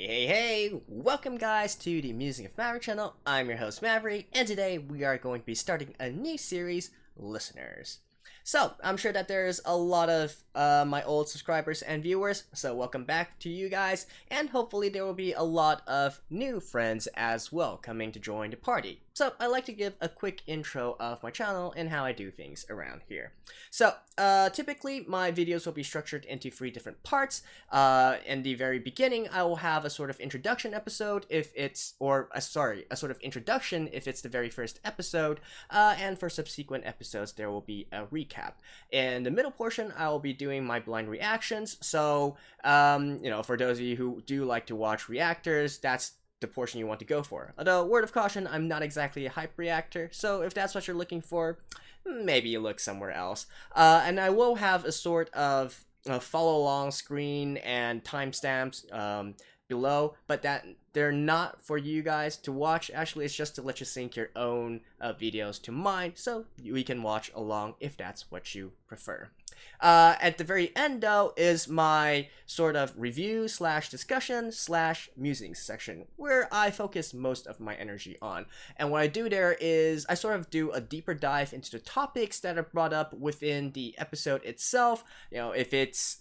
Hey, welcome guys to the Musings of Maverick channel. I'm your host Maverick, and today we are going to be starting a new series, Listeners. So, I'm sure that there's a lot of my old subscribers and viewers, so welcome back to you guys, and hopefully there will be a lot of new friends as well coming to join the party. So, I'd like to give a quick intro of my channel and how I do things around here. So, typically my videos will be structured into 3 different parts. In the very beginning, I will have a sort of introduction episode if it's, a sort of introduction if it's the very first episode, and for subsequent episodes there will be a recap. In the middle portion, I will be doing my blind reactions, so, for those of you who do like to watch reactors, that's the portion you want to go for. Although, word of caution, I'm not exactly a hype reactor, so if that's what you're looking for, maybe you look somewhere else. And I will have a sort of follow-along screen and timestamps below, but that they're not for you guys to watch. Actually, it's just to let you sync your own videos to mine, so we can watch along if that's what you prefer. At the very end, though, is my sort of review slash discussion slash musings section, where I focus most of my energy on. And what I do there is I sort of do a deeper dive into the topics that are brought up within the episode itself. If it's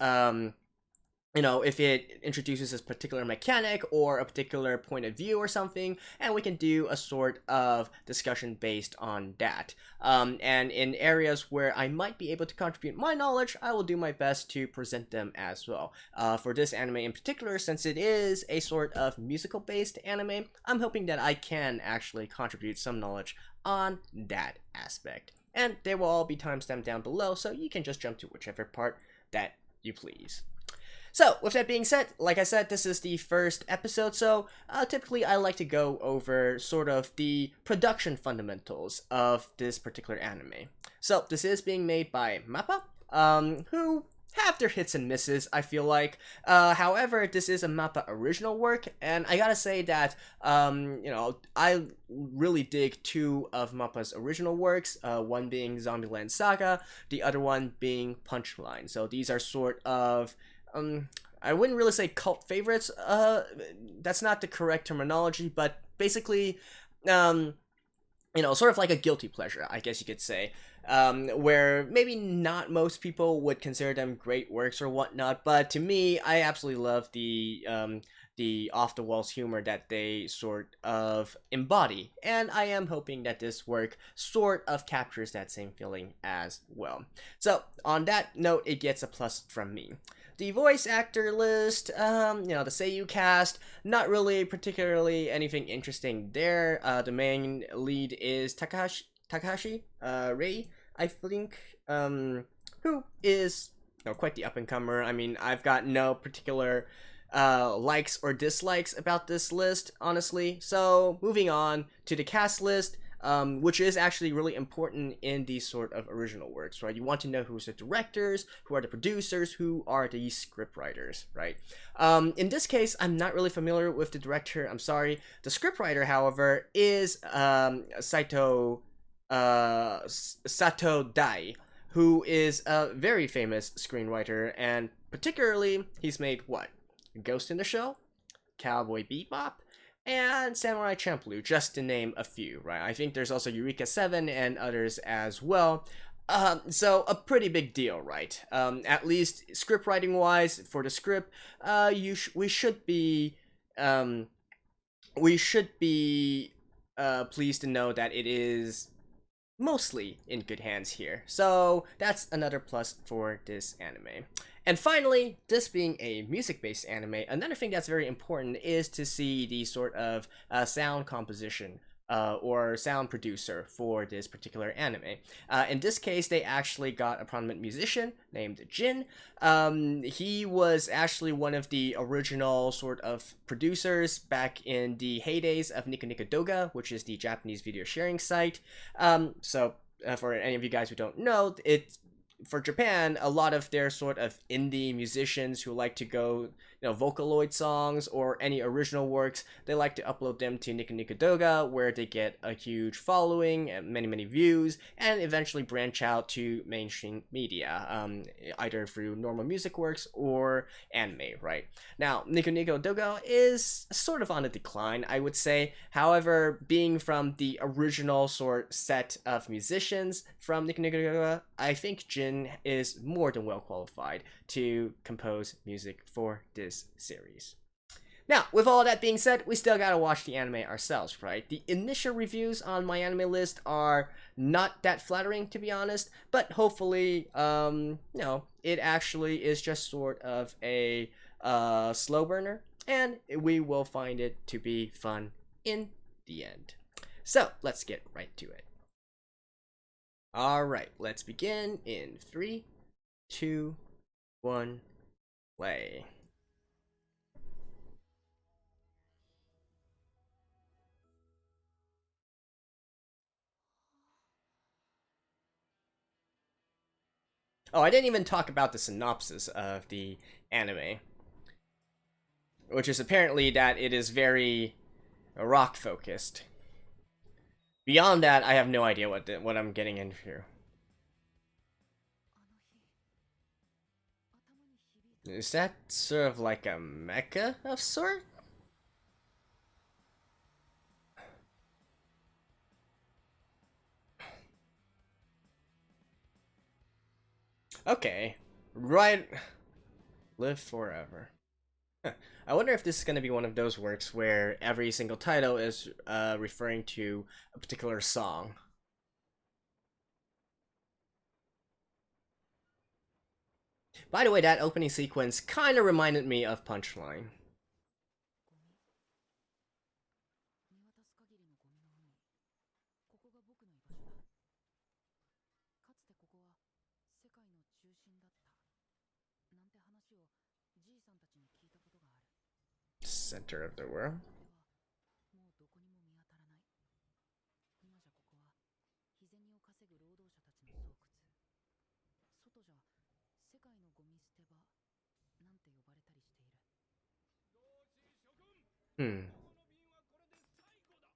if it introduces a particular mechanic or a particular point of view or something, and we can do a sort of discussion based on that. And in areas where I might be able to contribute my knowledge, I will do my best to present them as well. For this anime in particular, since it is a sort of musical-based anime, I'm hoping that I can actually contribute some knowledge on that aspect. And they will all be timestamped down below, so you can just jump to whichever part that you please. So, with that being said, like I said, this is the first episode, so typically I like to go over sort of the production fundamentals of this particular anime. So, this is being made by MAPPA, who have their hits and misses, I feel like. However, this is a MAPPA original work, and I gotta say that, I really dig 2 of MAPPA's original works, one being Zombieland Saga, the other one being Punchline. So, these are sort of I wouldn't really say cult favorites, that's not the correct terminology, but basically, sort of like a guilty pleasure, I guess you could say, where maybe not most people would consider them great works or whatnot, but to me, I absolutely love the off-the-walls humor that they sort of embody, and I am hoping that this work sort of captures that same feeling as well. So, on that note, it gets a plus from me. The voice actor list, the seiyuu cast, not really particularly anything interesting there. The main lead is Takahashi Rei, I think, who is quite the up-and-comer. I mean, I've got no particular likes or dislikes about this list, honestly. So, moving on to the cast list, which is actually really important in these sort of original works, right? You want to know who's the directors, who are the producers, who are the scriptwriters, right? In this case, I'm not really familiar with the director, I'm sorry. The scriptwriter, however, is Sato Dai, who is a very famous screenwriter, and particularly, he's made what? Ghost in the Shell, Cowboy Bebop, and Samurai Champloo, just to name a few, right? I think there's also Eureka 7 and others as well. So a pretty big deal, right? At least script writing wise, for the script, we should be pleased to know that it is mostly in good hands here. So that's another plus for this anime. And finally, this being a music-based anime, another thing that's very important is to see the sort of sound composition or sound producer for this particular anime. In this case, they actually got a prominent musician named Jin. He was actually one of the original sort of producers back in the heydays of Nico Nico Doga, which is the Japanese video sharing site. For any of you guys who don't know, for Japan, a lot of their sort of indie musicians who like to go, Vocaloid songs or any original works, they like to upload them to Nico Nico Doga, where they get a huge following and many views, and eventually branch out to mainstream media, either through normal music works or anime, right? Now, Nico Nico Doga is sort of on a decline, I would say. However, being from the original sort set of musicians from Nico Nico Doga, I think Jin is more than well qualified to compose music for this series. Now, with all that being said, we still gotta watch the anime ourselves, right? The initial reviews on my anime list are not that flattering, to be honest, but hopefully, it actually is just sort of a slow burner, and we will find it to be fun in the end. So, let's get right to it. Alright, let's begin in 3, 2, 1, play. Oh, I didn't even talk about the synopsis of the anime, which is apparently that it is very rock focused. Beyond that, I have no idea what I'm getting into. Is that sort of like a mecha of sort? Okay, right. Live forever. Huh. I wonder if this is going to be one of those works where every single title is referring to a particular song. By the way, that opening sequence kind of reminded me of Punchline. Center of the world.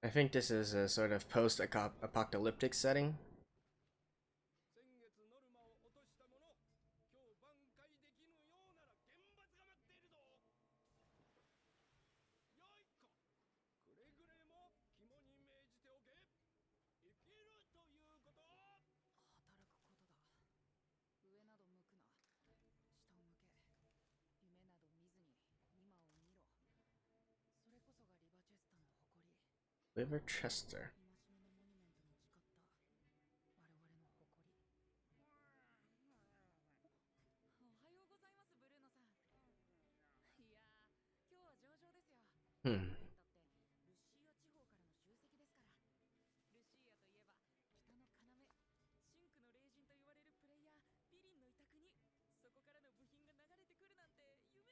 I think this is a sort of post-apocalyptic setting. Liver Chester.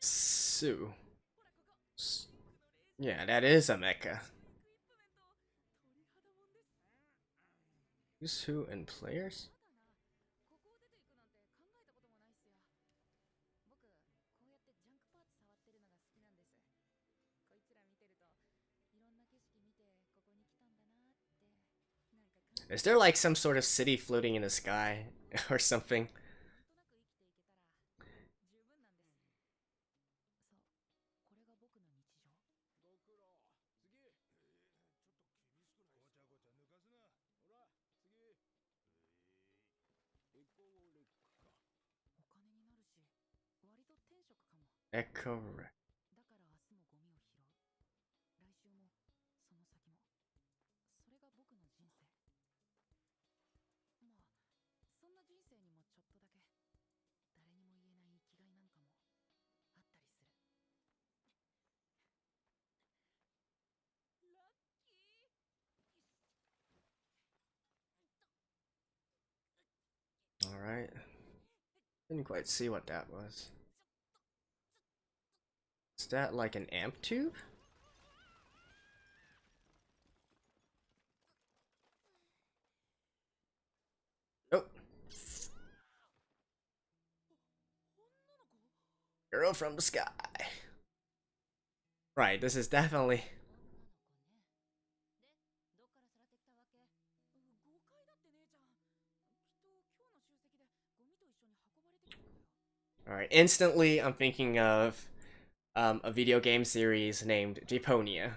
Sue. Yeah, that is a mecha. Who's who and players? Is there like some sort of city floating in the sky or something? Echo. Alright. Didn't quite see what that was. Is that like an amp tube? Nope. Girl from the sky. Right, this is definitely. Alright, instantly I'm thinking of a video game series named Deponia.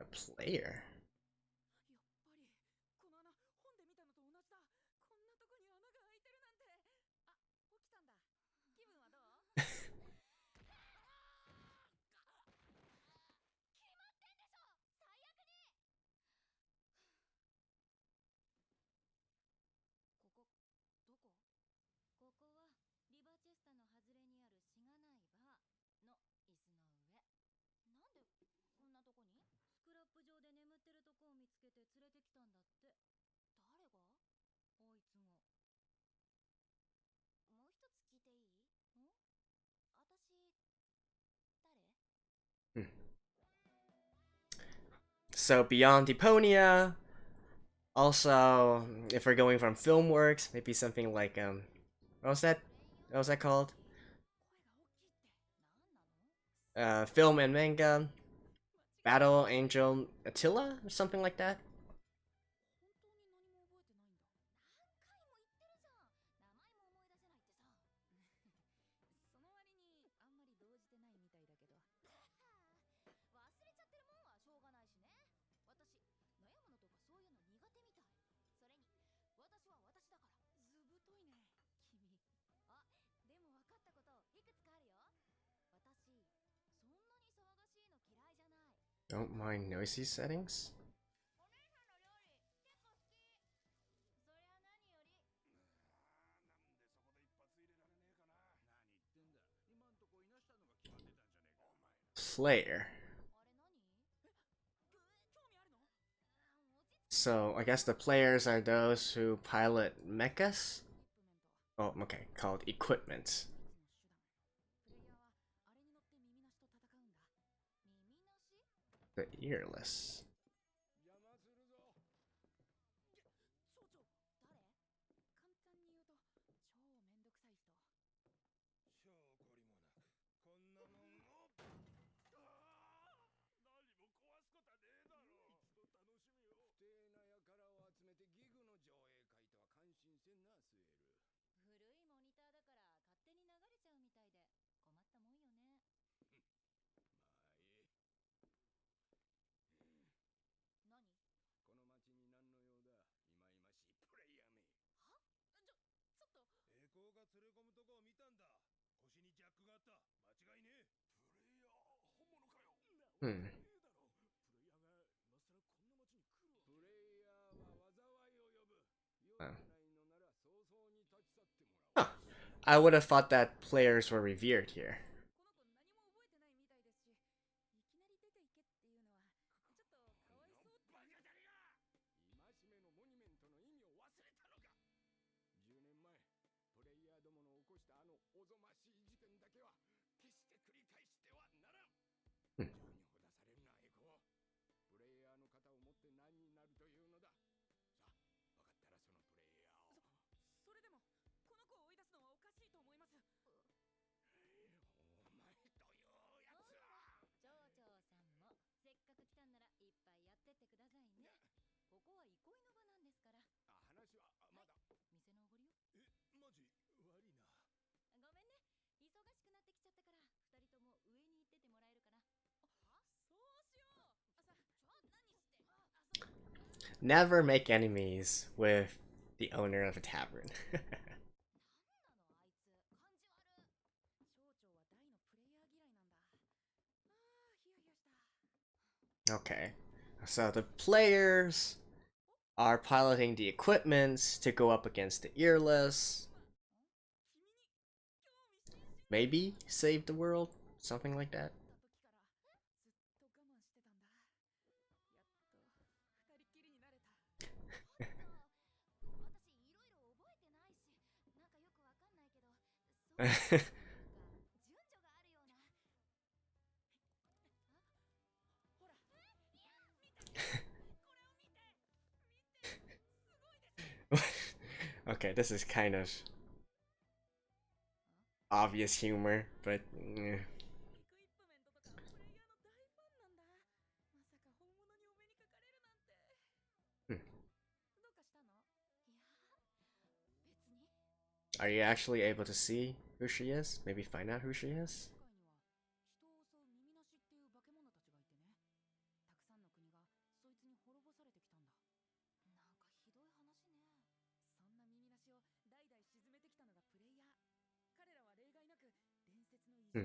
A player? So beyond Deponia, also if we're going from Filmworks, maybe something like what was that? What was that called? Film and manga, Battle Angel Attila or something like that. Don't mind noisy settings. Player. So I guess the players are those who pilot mechs. Oh, okay, called equipment. The earless. Hmm. Oh. Huh. I would have thought that players were revered here. Hmm. Never make enemies with the owner of a tavern. Okay, so the players are piloting the equipment to go up against the earless. Maybe save the world, something like that. Okay, this is kind of obvious humor, but Are you actually able to see who she is? Maybe find out who she is? Hmm.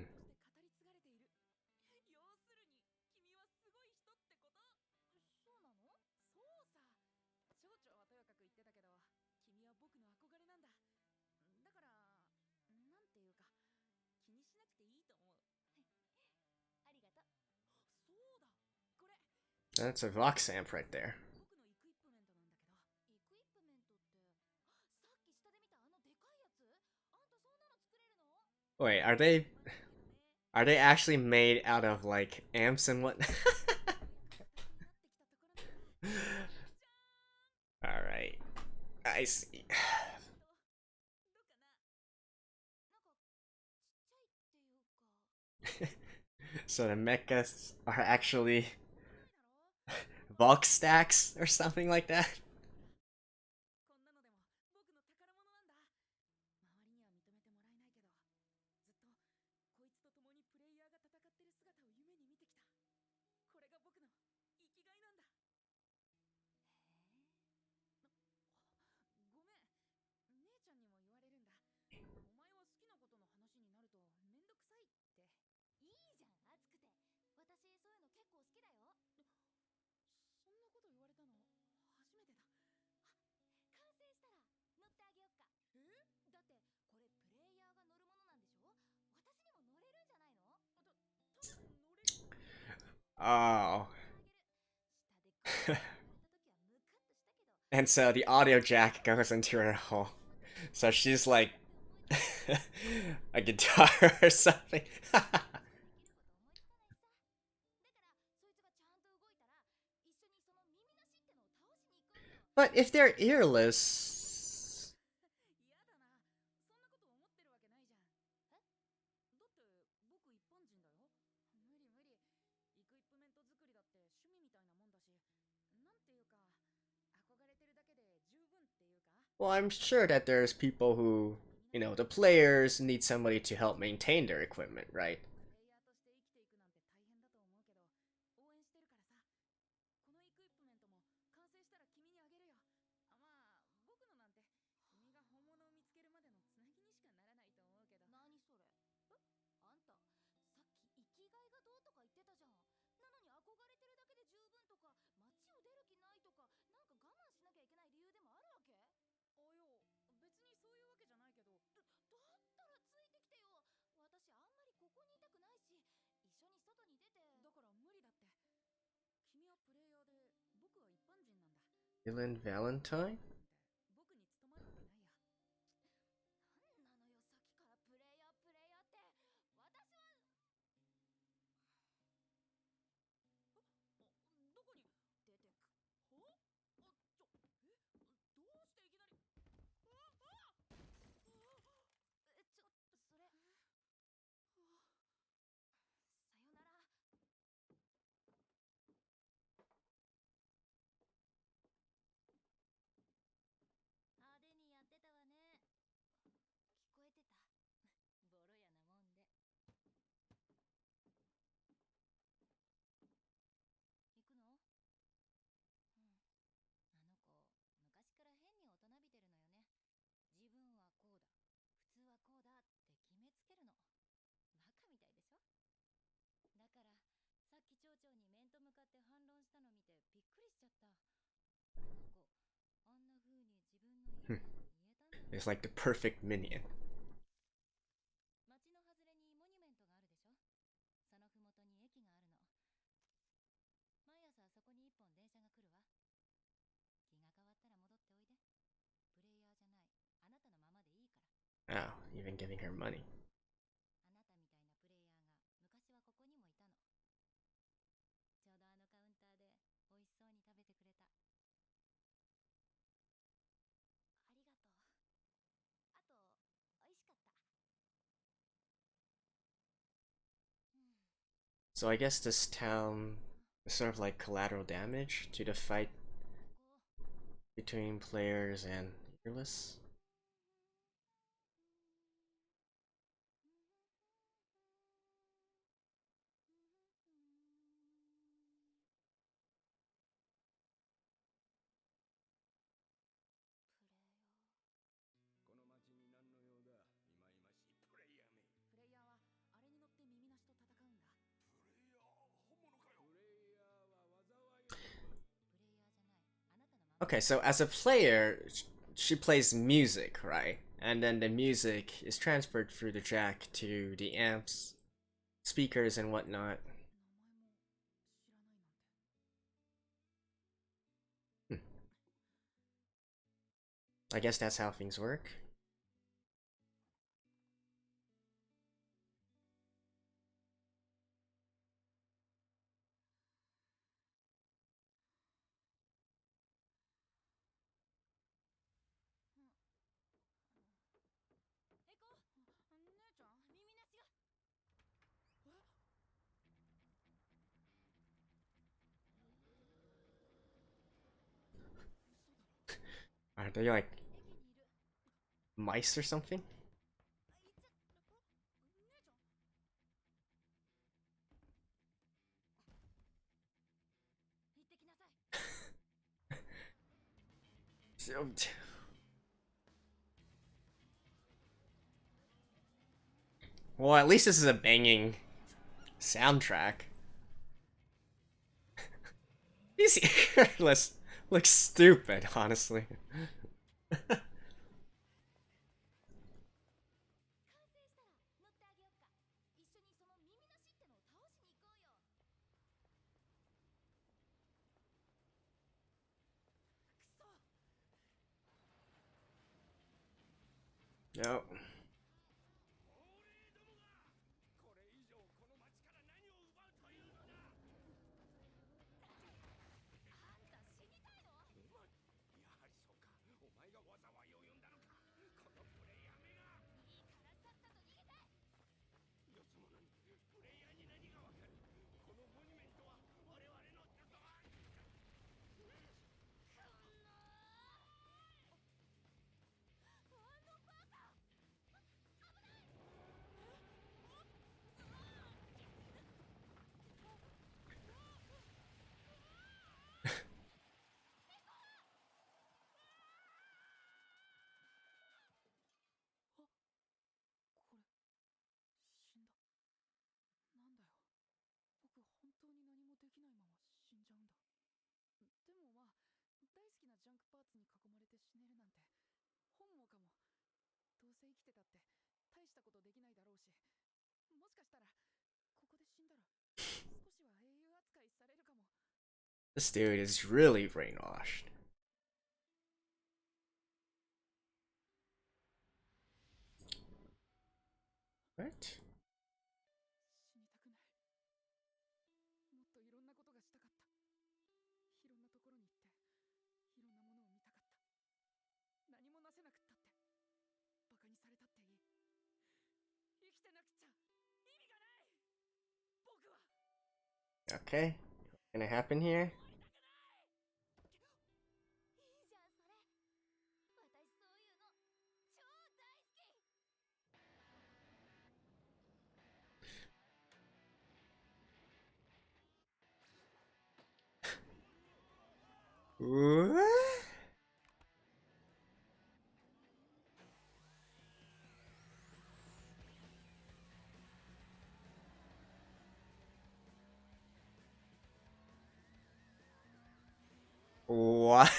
That's a Vox Amp right there. Wait, are they actually made out of like amps and what? Alright. I see. So the mechs are actually Vox stacks or something like that? Oh. And so the audio jack goes into her hole. So she's like a guitar or something. But if they're earless. Well, I'm sure that there's people who, the players need somebody to help maintain their equipment, right? Dylan Valentine? It's like the perfect minion. Oh, even giving her money. So I guess this town is sort of like collateral damage to the fight between players and earless. Okay, so as a player, she plays music, right? And then the music is transferred through the jack to the amps, speakers, and whatnot. Hmm. I guess that's how things work. Are they like mice or something? So, well, at least this is a banging soundtrack. These earless look stupid, honestly. No. This dude is really brainwashed. What? Okay. What's gonna happen here? What? What?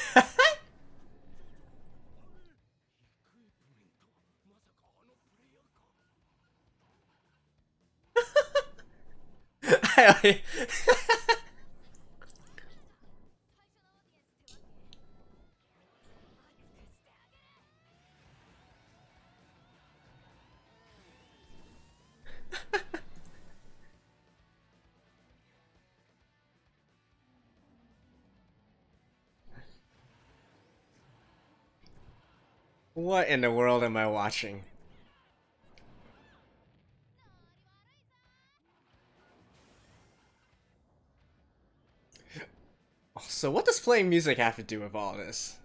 What in the world am I watching? So what does playing music have to do with all this?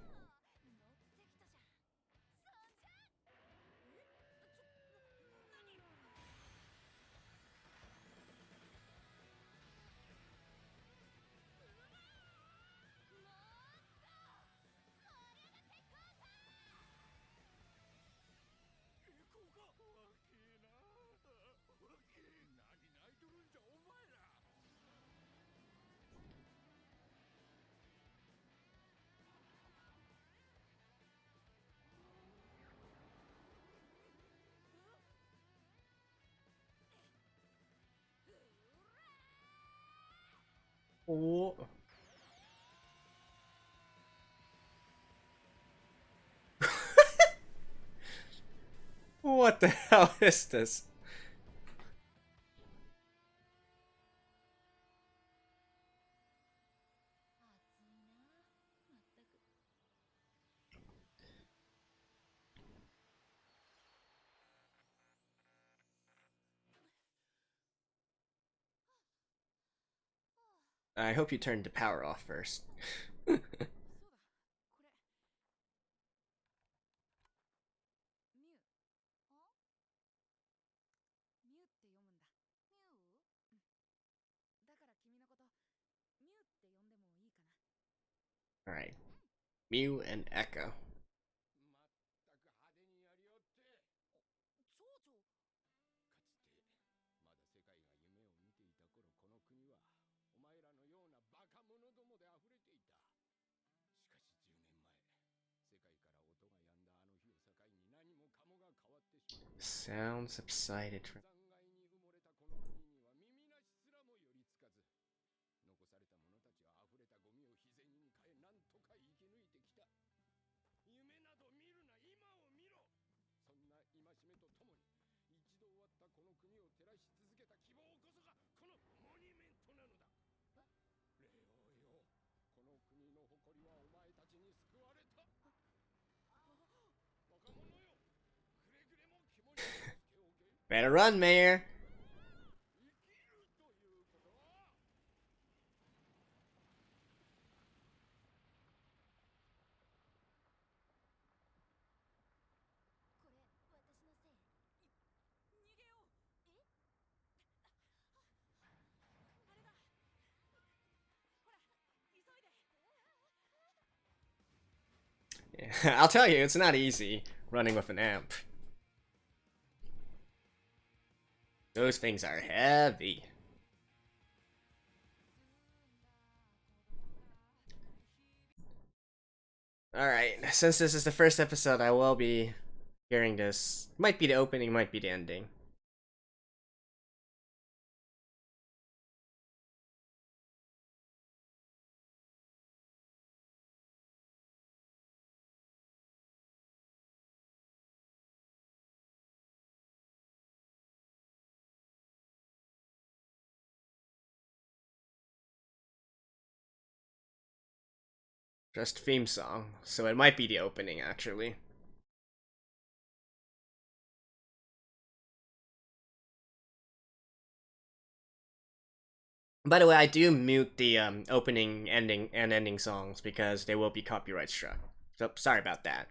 Oh. What the hell is this? I hope you turned the power off first. Alright. Moo and Echo. Sound subsided from... Better run, Mayor! Yeah, I'll tell you, it's not easy running with an amp. Those things are heavy. Alright, since this is the first episode, I will be hearing this. Might be the opening, might be the ending. Just theme song, so it might be the opening actually. By the way, I do mute the opening, ending, and ending songs because they will be copyright struck. So sorry about that.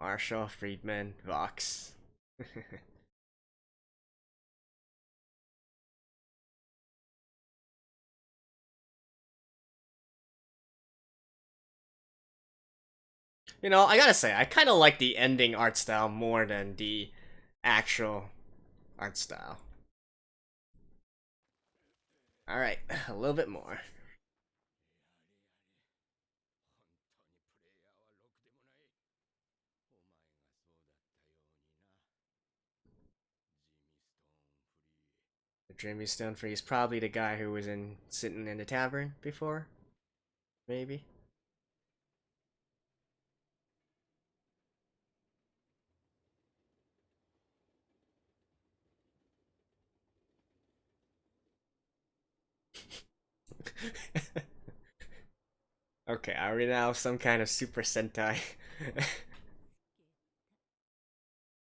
Marshall, Friedman, Vox. You know, I gotta say, I kind of like the ending art style more than the actual art style. Alright, a little bit more. Jimmy Stonefree is probably the guy who was sitting in the tavern before, maybe. Okay, are we now some kind of Super Sentai?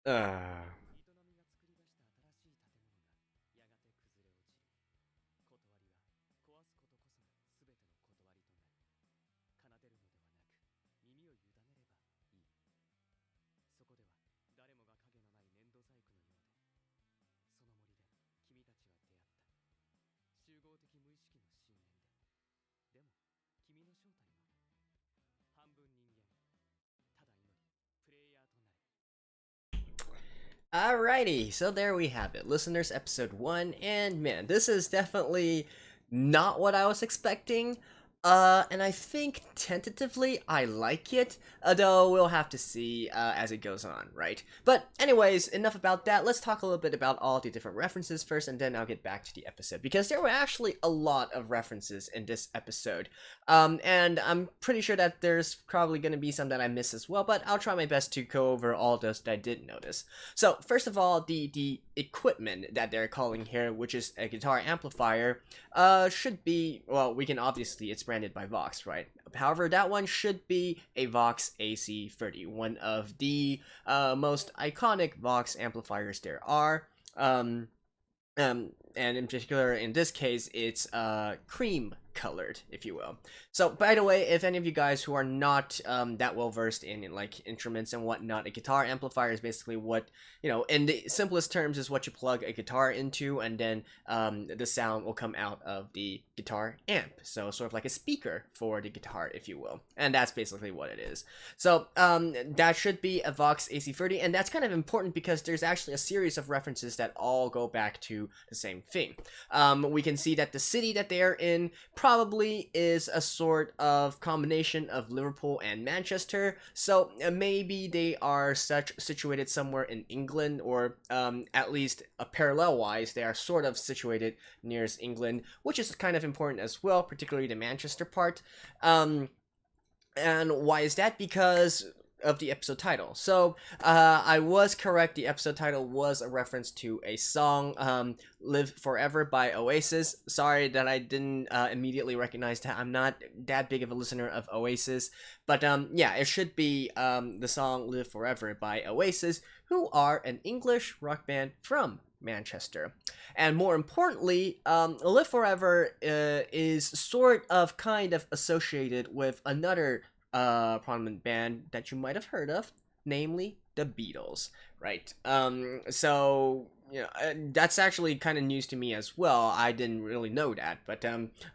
uh, Alrighty, so there we have it, listeners, episode 1, and man, this is definitely not what I was expecting, and I think tentatively I like it, although we'll have to see as it goes on, right? But anyways, enough about that. Let's talk a little bit about all the different references first, and then I'll get back to the episode, because there were actually a lot of references in this episode, and I'm pretty sure that there's probably going to be some that I missed as well, but I'll try my best to go over all those that I did notice. So first of all, the equipment that they're calling here, which is a guitar amplifier, should be, well, we can obviously, it's branded by Vox, right? However, that one should be a Vox AC30, one of the most iconic Vox amplifiers there are. And in particular, in this case, it's cream colored, if you will. So, by the way, if any of you guys who are not that well versed in like instruments and whatnot, a guitar amplifier is basically what, you know, in the simplest terms, is what you plug a guitar into, and then the sound will come out of the guitar amp. So, sort of like a speaker for the guitar, if you will. And that's basically what it is. So, that should be a Vox AC30, and that's kind of important because there's actually a series of references that all go back to the same thing. We can see that the city that they are in probably is a sort of combination of Liverpool and Manchester, so maybe they are situated somewhere in England, or at least parallel-wise, they are sort of situated near England, which is kind of important as well, particularly the Manchester part. And why is that? Because of the episode title. So I was correct, the episode title was a reference to a song, Live Forever by Oasis. Sorry that I didn't immediately recognize that. I'm not that big of a listener of Oasis, but yeah, it should be the song Live Forever by Oasis, who are an English rock band from Manchester. And more importantly, Live Forever is sort of kind of associated with another prominent band that you might have heard of, namely the Beatles, right? So, you know, that's actually kind of news to me as well. I didn't really know that, but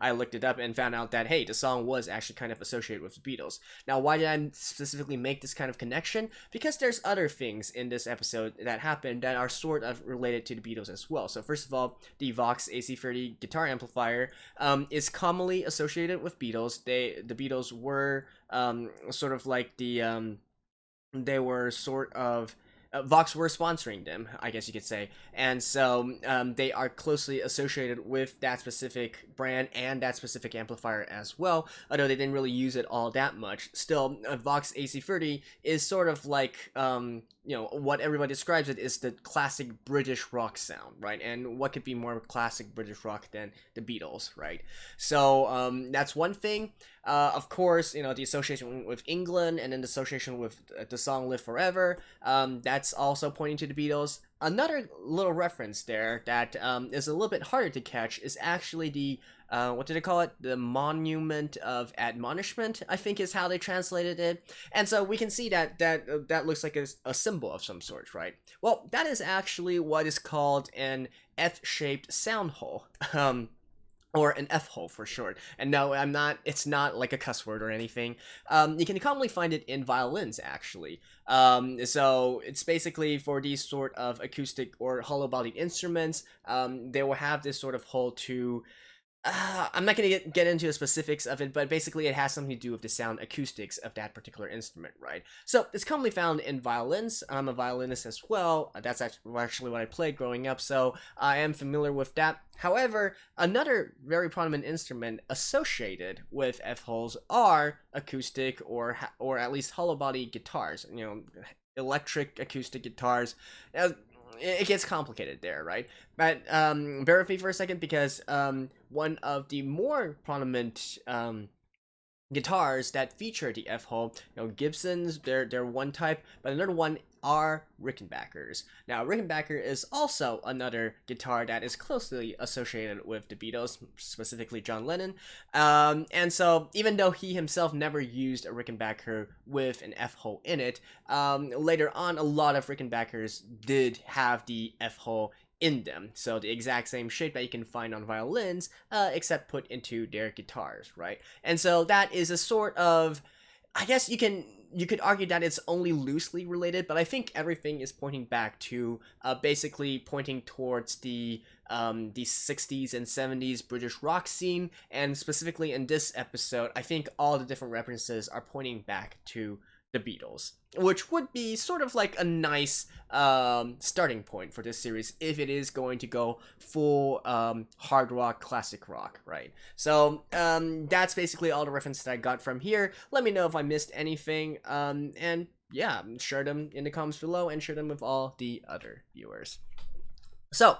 I looked it up and found out that, hey, the song was actually kind of associated with the Beatles. Now, why did I specifically make this kind of connection? Because there's other things in this episode that happened that are sort of related to the Beatles as well. So first of all, the Vox AC30 guitar amplifier is commonly associated with Beatles. The Beatles were sort of like they were sort of Vox were sponsoring them, I guess you could say, and so they are closely associated with that specific brand and that specific amplifier as well, although they didn't really use it all that much. Still, Vox AC30 is sort of like, you know, what everybody describes it is the classic British rock sound, right? And what could be more classic British rock than the Beatles, right? So that's one thing. Of course, you know, the association with England, and then the association with the song Live Forever, that's also pointing to the Beatles. Another little reference there that is a little bit harder to catch is actually the, what did they call it? The Monument of Admonishment, I think is how they translated it. And so we can see that that looks like a symbol of some sort, right? Well, that is actually what is called an F-shaped sound hole. Or an F hole for short. And no, it's not like a cuss word or anything. You can commonly find it in violins, actually. So it's basically for these sort of acoustic or hollow-bodied instruments, they will have this sort of hole to... I'm not going to get into the specifics of it, but basically it has something to do with the sound acoustics of that particular instrument, right? So it's commonly found in violins. I'm a violinist as well. That's actually what I played growing up, so I am familiar with that. However, another very prominent instrument associated with F-holes are acoustic or at least hollow body guitars, you know, electric acoustic guitars. It gets complicated there, right? But bear with me for a second, because one of the more prominent guitars that feature the F-hole, you know, Gibsons, they're one type, but another one are Rickenbackers. Now, Rickenbacker is also another guitar that is closely associated with the Beatles, specifically John Lennon. And so, even though he himself never used a Rickenbacker with an F-hole in it, later on, a lot of Rickenbackers did have the F-hole in them. So the exact same shape that you can find on violins, except put into their guitars, right? And so that is a sort of, I guess you can you could argue that it's only loosely related, but I think everything is pointing back to basically pointing towards the 60s and 70s British rock scene, and specifically in this episode, I think all the different references are pointing back to the Beatles, which would be sort of like a nice starting point for this series if it is going to go full hard rock, classic rock, right? So that's basically all the references that I got from here. Let me know if I missed anything, and yeah, share them in the comments below and share them with all the other viewers. So,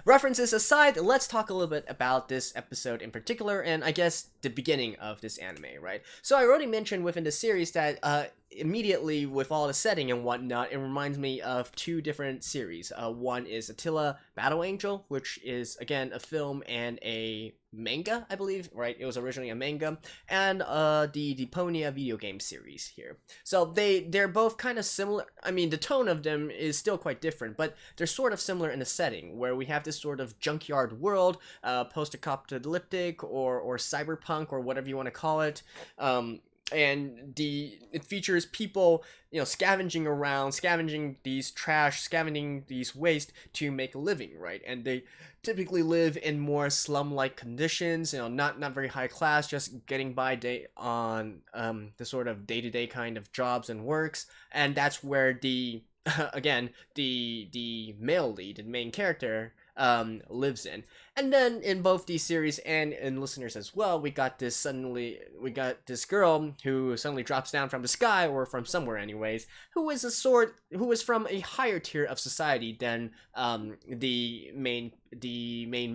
references aside, let's talk a little bit about this episode in particular, and I guess the beginning of this anime, right? So I already mentioned within the series that immediately with all the setting and whatnot, it reminds me of two different series. One is Attila Battle Angel, which is, again, a film and a manga, I believe, right? It was originally a manga, and the Deponia video game series here. So they're both kind of similar. I mean, the tone of them is still quite different, but they're sort of similar in the setting, where we have this sort of junkyard world, post-apocalyptic or cyberpunk or whatever you want to call it. And it features people, scavenging around, scavenging these trash, scavenging these waste to make a living, right? And they typically live in more slum-like conditions, not very high class, just getting by on the sort of day-to-day kind of jobs and works. And that's where the again, the male lead, the main character, lives in. And then in both these series and in listeners as well, we got this girl who suddenly drops down from the sky, or from somewhere anyways, who is from a higher tier of society than the main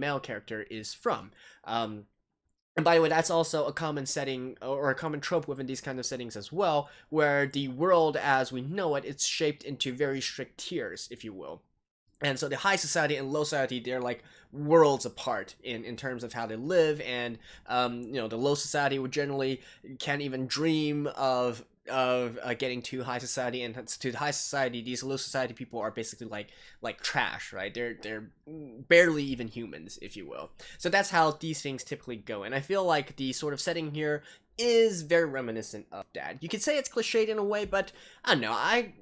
male character is from. And by the way, that's also a common setting or a common trope within these kind of settings as well, where the world as we know it, it's shaped into very strict tiers, if you will. And so the high society and low society, they're like worlds apart in terms of how they live. And, the low society would generally can't even dream of getting to high society, and to the high society, these low society people are basically like trash, right? They're barely even humans, if you will. So that's how these things typically go, and I feel like the sort of setting here is very reminiscent of that. You could say it's cliched in a way, but I don't know. I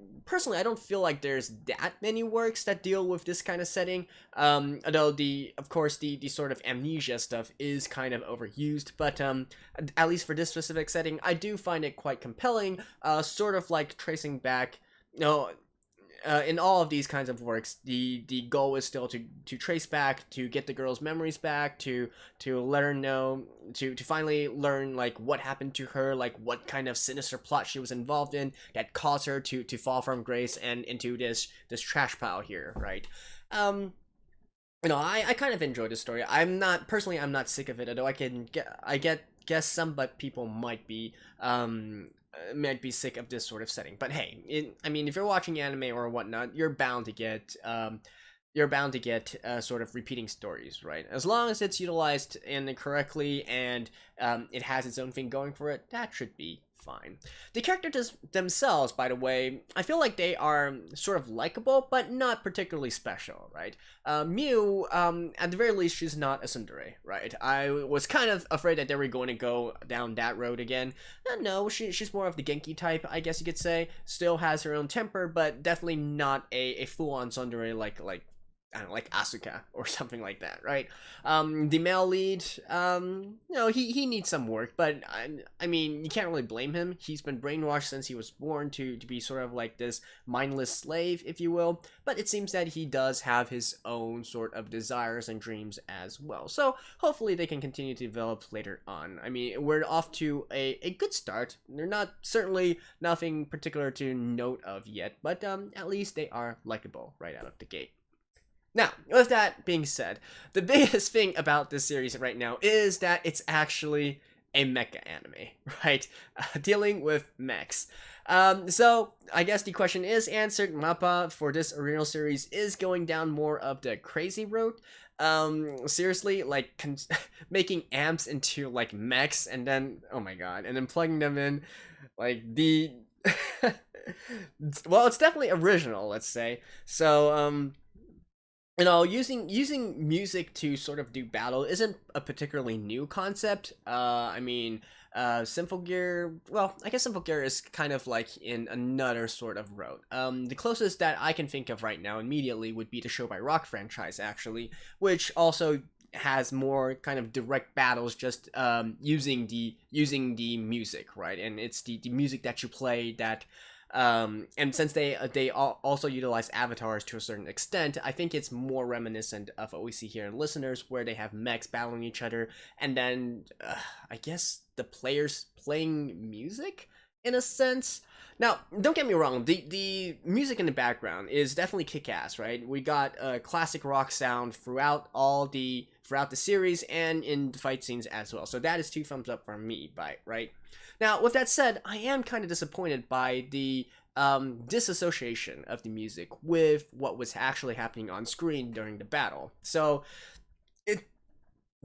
don't feel like there's that many works that deal with this kind of setting. Although of course the sort of amnesia stuff is kind of overused, but at least for this specific setting, I do find it quite compelling. Sort of like tracing back, in all of these kinds of works, the goal is still to trace back, to get the girl's memories back, to let her know, to finally learn like what happened to her, like what kind of sinister plot she was involved in that caused her to fall from grace and into this trash pile here, right? I kind of enjoy this story. I'm not sick of it, although I guess some but people might be sick of this sort of setting. But hey, if you're watching anime or whatnot, you're bound to get sort of repeating stories, right? As long as it's utilized correctly and it has its own thing going for it, that should be fine. The characters themselves, by the way, I feel like they are sort of likable, but not particularly special, right? Mew, at the very least, she's not a tsundere, right? I was kind of afraid that they were going to go down that road again. No, she's more of the Genki type, I guess you could say. Still has her own temper, but definitely not a full-on tsundere like I don't know, like Asuka or something like that, right? The male lead, he needs some work, but I mean, you can't really blame him. He's been brainwashed since he was born to be sort of like this mindless slave, if you will. But it seems that he does have his own sort of desires and dreams as well. So hopefully they can continue to develop later on. I mean, we're off to a good start. They're certainly nothing particular to note of yet, but at least they are likable right out of the gate. Now, with that being said, the biggest thing about this series right now is that it's actually a mecha anime, right? Dealing with mechs. So, I guess the question is answered. MAPPA for this original series is going down more of the crazy route. Seriously, like, making amps into, like, mechs, and then, oh my god, and then plugging them in, like, well, it's definitely original, let's say. So, using music to sort of do battle isn't a particularly new concept. Symphogear, well, I guess Symphogear is kind of like in another sort of road. The closest that I can think of right now immediately would be the Show by Rock franchise, actually, which also has more kind of direct battles, just using the music, right? And it's the music that you play that. And since they also utilize avatars to a certain extent, I think it's more reminiscent of what we see here in Listeners, where they have mechs battling each other, and then I guess the players playing music in a sense. Now, don't get me wrong, the music in the background is definitely kick-ass, right? We got a classic rock sound throughout the series and in the fight scenes as well. So that is 2 thumbs up for me, right? Now, with that said, I am kind of disappointed by the disassociation of the music with what was actually happening on screen during the battle. So it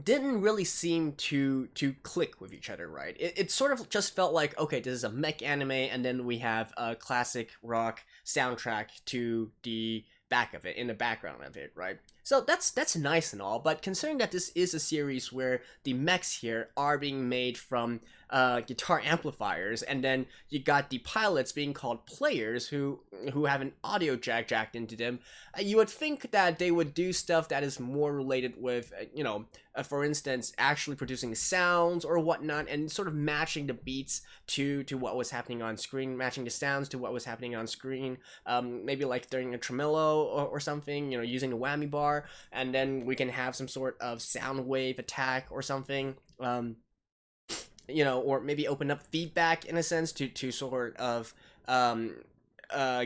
didn't really seem to click with each other, right? It sort of just felt like, okay, this is a mech anime, and then we have a classic rock soundtrack to the back of it, in the background of it, right? So that's nice and all, but considering that this is a series where the mechs here are being made from guitar amplifiers, and then you got the pilots being called players who have an audio jack jacked into them, you would think that they would do stuff that is more related with, for instance, actually producing sounds or whatnot, and sort of matching the beats to what was happening on screen, matching the sounds to what was happening on screen, maybe like during a tremolo or something, using the whammy bar, and then we can have some sort of sound wave attack or something, or maybe open up feedback in a sense to sort of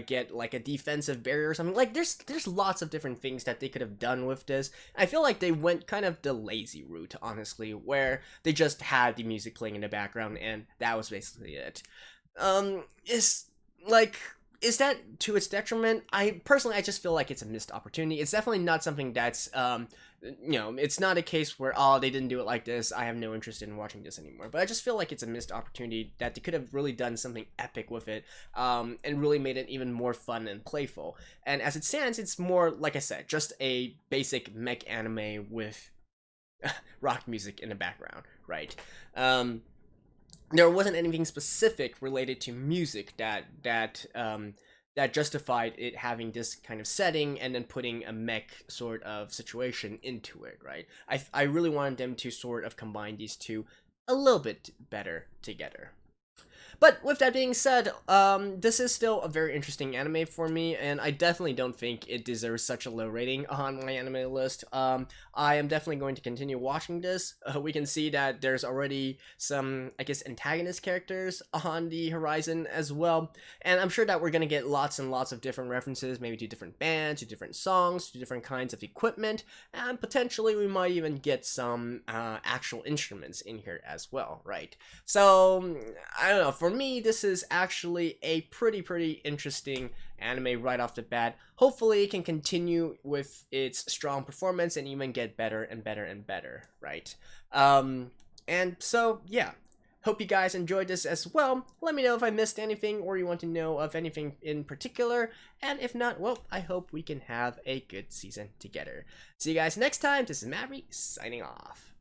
get like a defensive barrier or something. Like there's lots of different things that they could have done with this. I feel like they went kind of the lazy route, honestly, where they just had the music playing in the background and that was basically it. Is that to its detriment? I just feel like it's a missed opportunity. It's definitely not something that's, it's not a case where, oh, they didn't do it like this, I have no interest in watching this anymore. But I just feel like it's a missed opportunity that they could have really done something epic with it, and really made it even more fun and playful. And as it stands, it's more, like I said, just a basic mech anime with rock music in the background, right? There wasn't anything specific related to music that justified it having this kind of setting and then putting a mech sort of situation into it, right? I really wanted them to sort of combine these two a little bit better together. But with that being said, this is still a very interesting anime for me, and I definitely don't think it deserves such a low rating on my anime list. I am definitely going to continue watching this. We can see that there's already some, I guess, antagonist characters on the horizon as well, and I'm sure that we're going to get lots and lots of different references, maybe to different bands, to different songs, to different kinds of equipment, and potentially we might even get some actual instruments in here as well, right? So, I don't know, for me, this is actually a pretty interesting anime right off the bat. Hopefully, it can continue with its strong performance and even get better and better, right? And so, yeah. Hope you guys enjoyed this as well. Let me know if I missed anything or you want to know of anything in particular. And if not, well, I hope we can have a good season together. See you guys next time. This is Maverick signing off.